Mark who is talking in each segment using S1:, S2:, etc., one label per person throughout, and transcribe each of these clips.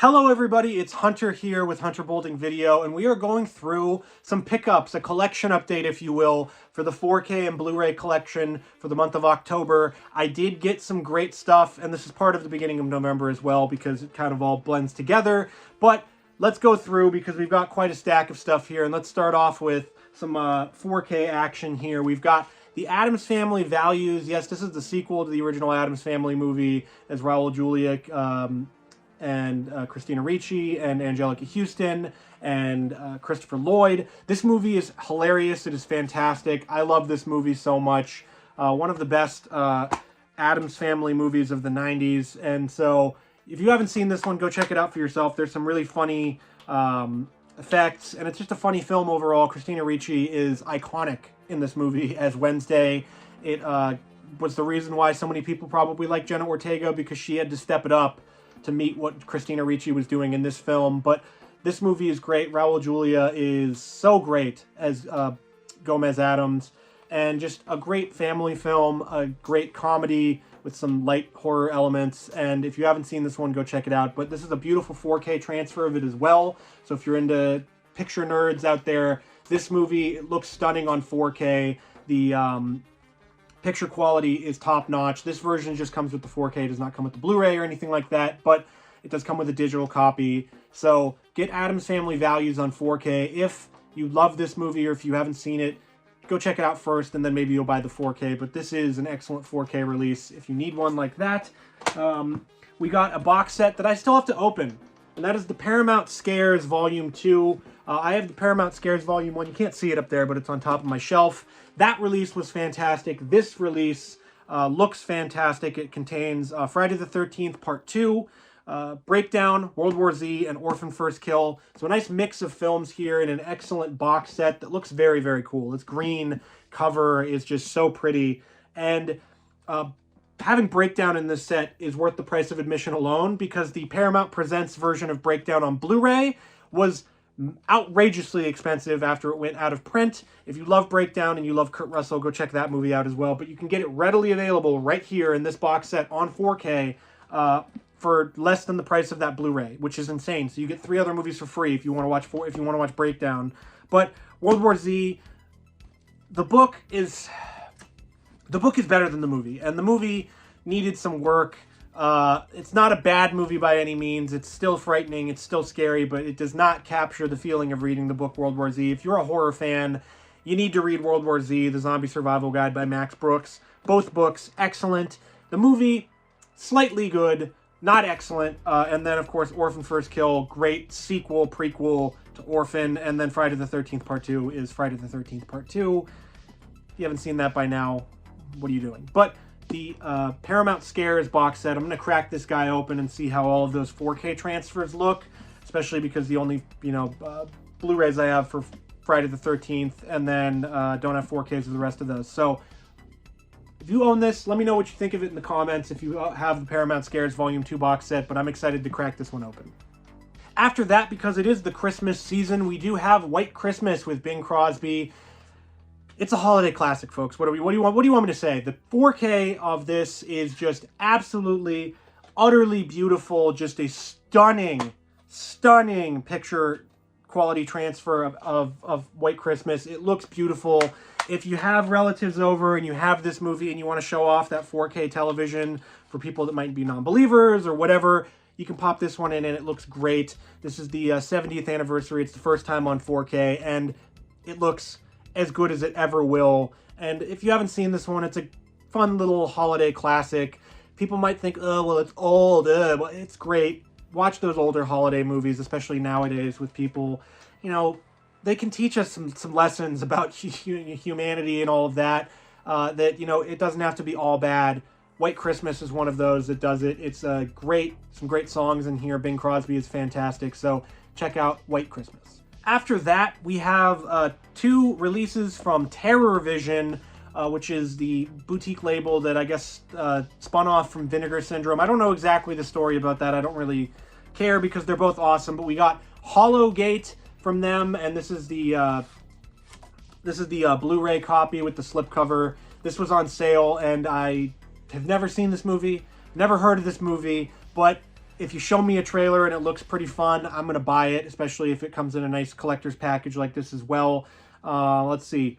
S1: Hello everybody, it's Hunter here with Hunter Bolding Video, and we are going through some pickups, a collection update if you will, for the 4K and Blu-ray collection for the month of October. I did get some great stuff, and this is part of the beginning of November as well because it kind of all blends together, but let's go through because we've got quite a stack of stuff here, and let's start off with some 4K action here. We've got the Addams Family Values. Yes, this is the sequel to the original Addams Family movie as Raul Julia and Christina Ricci and Angelica Houston and Christopher Lloyd. This movie is hilarious. It is fantastic. I love this movie so much. One of the best Addams Family movies of the 90s. And so if you haven't seen this one, go check it out for yourself. There's some really funny effects, and it's just a funny film overall. Christina Ricci is iconic in this movie as Wednesday. It was the reason why so many people probably like Jenna Ortega, because she had to step it up to meet what Christina Ricci was doing in this film. But this movie is great. Raul Julia is so great as Gomez Addams, and just a great family film, a great comedy with some light horror elements. And if you haven't seen this one, go check it out. But this is a beautiful 4K transfer of it as well. So if you're into picture nerds out there, this movie looks stunning on 4K. The picture quality is top-notch. This version just comes with the 4K. It does not come with the Blu-ray or anything like that, but it does come with a digital copy. So get Addams Family Values on 4K. If you love this movie or if you haven't seen it, go check it out first, and then maybe you'll buy the 4K. But this is an excellent 4K release if you need one like that. We got a box set that I still have to open, and that is the Paramount Scares Volume 2. I have the Paramount Scares Volume 1. You can't see it up there, but it's on top of my shelf. That release was fantastic. This release looks fantastic. It contains Friday the 13th Part 2, Breakdown, World War Z, and Orphan First Kill. So a nice mix of films here in an excellent box set that looks very, very cool. Its green cover is just so pretty. And having Breakdown in this set is worth the price of admission alone, because the Paramount Presents version of Breakdown on Blu-ray was outrageously expensive after it went out of print. If you love Breakdown and you love Kurt Russell, go check that movie out as well. But you can get it readily available right here in this box set on 4K for less than the price of that Blu-ray, which is insane. So you get 3 other movies for free if you want to watch Breakdown. But World War Z, the book is better than the movie, and the movie needed some work. It's not a bad movie by any means. It's still frightening, it's still scary, but it does not capture the feeling of reading the book World War Z. If you're a horror fan, you need to read World War Z, The Zombie Survival Guide by Max Brooks. Both books, excellent. The movie, slightly good, not excellent. And then, of course, Orphan First Kill, great sequel, prequel to Orphan. And then Friday the 13th Part 2 is Friday the 13th Part 2. If you haven't seen that by now, what are you doing? But the Paramount Scares box set, I'm going to crack this guy open and see how all of those 4K transfers look, especially because the only, Blu-rays I have for Friday the 13th, and then don't have 4Ks of the rest of those. So if you own this, let me know what you think of it in the comments if you have the Paramount Scares Volume 2 box set, but I'm excited to crack this one open. After that, because it is the Christmas season, we do have White Christmas with Bing Crosby. It's a holiday classic, folks. What do you want me to say? The 4K of this is just absolutely, utterly beautiful. Just a stunning, stunning picture quality transfer of White Christmas. It looks beautiful. If you have relatives over and you have this movie and you want to show off that 4K television for people that might be non-believers or whatever, you can pop this one in and it looks great. This is the 70th anniversary. It's the first time on 4K, and it looks as good as it ever will. And if you haven't seen this one, it's a fun little holiday classic. People might think, oh, well, it's old. Well, it's great. Watch those older holiday movies, especially nowadays with people. They can teach us some lessons about humanity and all of that. It doesn't have to be all bad. White Christmas is one of those that does it. It's some great songs in here. Bing Crosby is fantastic. So check out White Christmas. After that, we have 2 releases from Terror Vision, which is the boutique label that I guess spun off from Vinegar Syndrome. I don't know exactly the story about that. I don't really care because they're both awesome. But we got Hollow Gate from them, and this is the Blu-ray copy with the slipcover. This was on sale, and I have never seen this movie, never heard of this movie, but if you show me a trailer and it looks pretty fun, I'm going to buy it, especially if it comes in a nice collector's package like this as well. Let's see.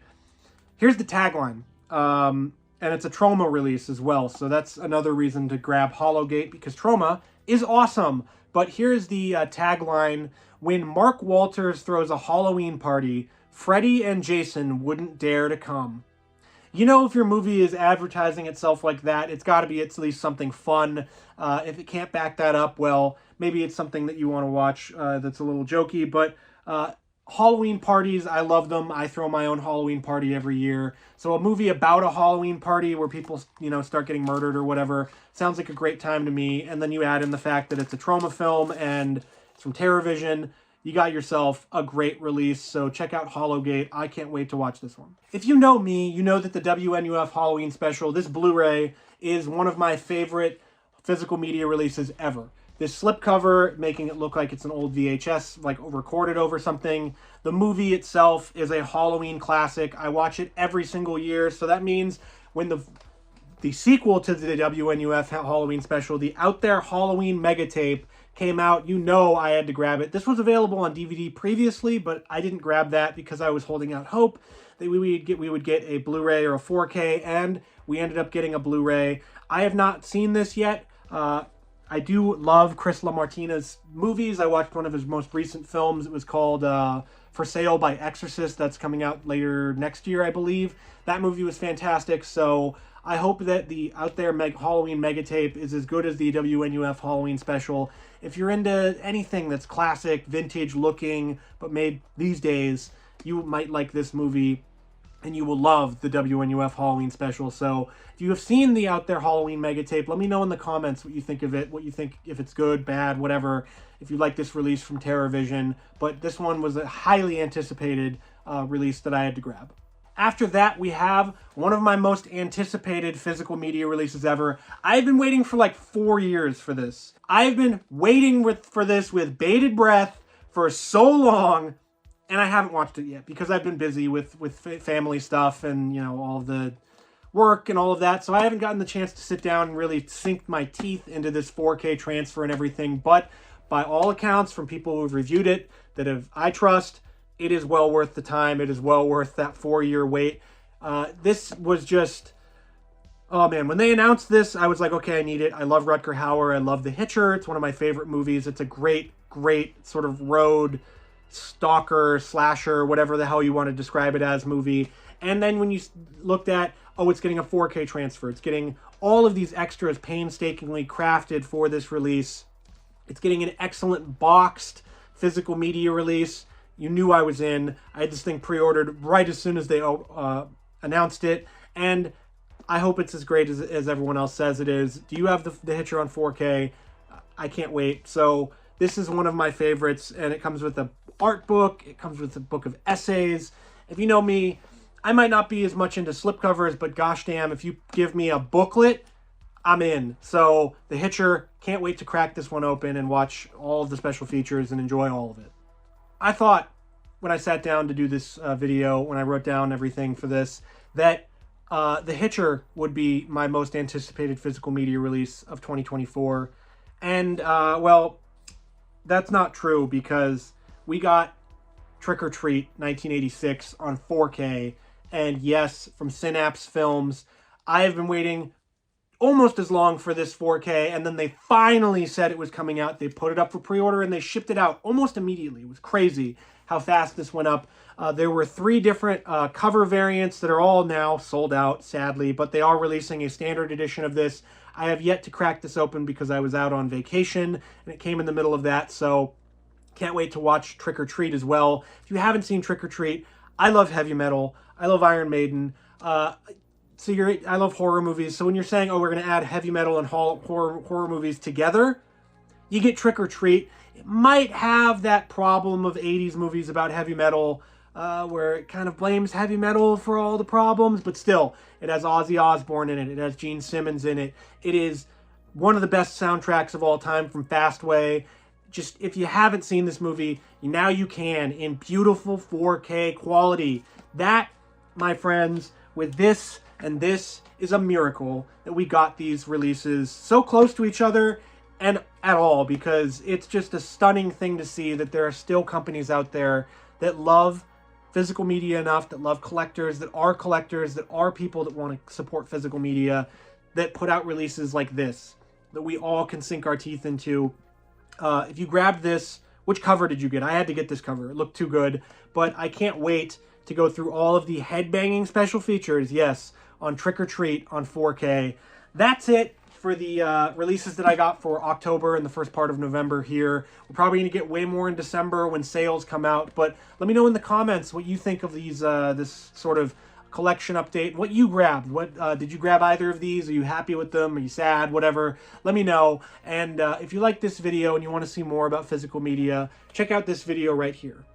S1: Here's the tagline. And it's a Troma release as well, so that's another reason to grab Hologate, because Troma is awesome. But here's the tagline. When Mark Walters throws a Halloween party, Freddy and Jason wouldn't dare to come. You know, if your movie is advertising itself like that, it's got to be at least something fun. If it can't back that up, well, maybe it's something that you want to watch that's a little jokey. But Halloween parties, I love them. I throw my own Halloween party every year. So a movie about a Halloween party where people, you know, start getting murdered or whatever, sounds like a great time to me. And then you add in the fact that it's a Troma film and it's from TerraVision. You got yourself a great release, so check out Hologate. I can't wait to watch this one. If you know me, you know that the WNUF Halloween special, this Blu-ray, is one of my favorite physical media releases ever. This slipcover, making it look like it's an old VHS, like recorded over something. The movie itself is a Halloween classic. I watch it every single year, so that means when the sequel to the WNUF Halloween special, the Out There Halloween Mega Tape, came out, you know I had to grab it. This was available on DVD previously, but I didn't grab that because I was holding out hope that we would get a Blu-ray or a 4K, and we ended up getting a Blu-ray. I have not seen this yet. I do love Chris LaMartina's movies. I watched one of his most recent films. It was called For Sale by Exorcist. That's coming out later next year, I believe. That movie was fantastic, so I hope that the Out There Halloween Mega Tape is as good as the WNUF Halloween special. If you're into anything that's classic, vintage looking, but made these days, you might like this movie, and you will love the WNUF Halloween special. So if you have seen the Out There Halloween Mega Tape, let me know in the comments what you think of it, what you think, if it's good, bad, whatever, if you like this release from TerraVision. But this one was a highly anticipated release that I had to grab. After that, we have one of my most anticipated physical media releases ever. I've been waiting for like 4 years for this. I've been waiting for this with bated breath for so long, and I haven't watched it yet because I've been busy with family stuff and, you know, all of the work and all of that. So I haven't gotten the chance to sit down and really sink my teeth into this 4K transfer and everything. But by all accounts, from people who've reviewed it, I trust, it is well worth the time. It is well worth that 4-year wait. This was just, oh man, when they announced this, I was like, okay, I need it. I love Rutger Hauer. I love The Hitcher. It's one of my favorite movies. It's a great, great sort of road stalker, slasher, whatever the hell you want to describe it as movie. And then when you looked at, oh, it's getting a 4K transfer. It's getting all of these extras painstakingly crafted for this release. It's getting an excellent boxed physical media release. You knew I was in. I had this thing pre-ordered right as soon as they announced it. And I hope it's as great as everyone else says it is. Do you have the Hitcher on 4K? I can't wait. So this is one of my favorites, and it comes with an art book. It comes with a book of essays. If you know me, I might not be as much into slipcovers, but gosh damn, if you give me a booklet, I'm in. So the Hitcher, can't wait to crack this one open and watch all of the special features and enjoy all of it. I thought when I sat down to do this video, when I wrote down everything for this, that The Hitcher would be my most anticipated physical media release of 2024. And, well, that's not true because we got Trick or Treat 1986 on 4K. And yes, from Synapse Films. I have been waiting almost as long for this 4K, and then they finally said it was coming out. They put it up for pre-order, and they shipped it out almost immediately. It was crazy how fast this went up. There were 3 different cover variants that are all now sold out, sadly, but they are releasing a standard edition of this. I have yet to crack this open because I was out on vacation, and it came in the middle of that, so can't wait to watch Trick or Treat as well. If you haven't seen Trick or Treat, I love heavy metal. I love Iron Maiden. I love horror movies. So when you're saying, oh, we're going to add heavy metal and horror movies together, you get Trick or Treat. It might have that problem of 80s movies about heavy metal, where it kind of blames heavy metal for all the problems, but still, it has Ozzy Osbourne in it. It has Gene Simmons in it. It is one of the best soundtracks of all time from Fastway. Just, if you haven't seen this movie, now you can, in beautiful 4K quality. That, my friends, with this and this is a miracle that we got these releases so close to each other. And at all, because it's just a stunning thing to see that there are still companies out there that love physical media enough, that love collectors, that are people that want to support physical media, that put out releases like this, that we all can sink our teeth into. If you grabbed this, which cover did you get? I had to get this cover. It looked too good, but I can't wait to go through all of the headbanging special features, yes, on Trick or Treat on 4K. That's it for the releases that I got for October and the first part of November here. We're probably going to get way more in December when sales come out, but let me know in the comments what you think of these this sort of collection update, what you grabbed. What did you grab either of these? Are you happy with them? Are you sad? Whatever. Let me know. And if you like this video and you want to see more about physical media, check out this video right here.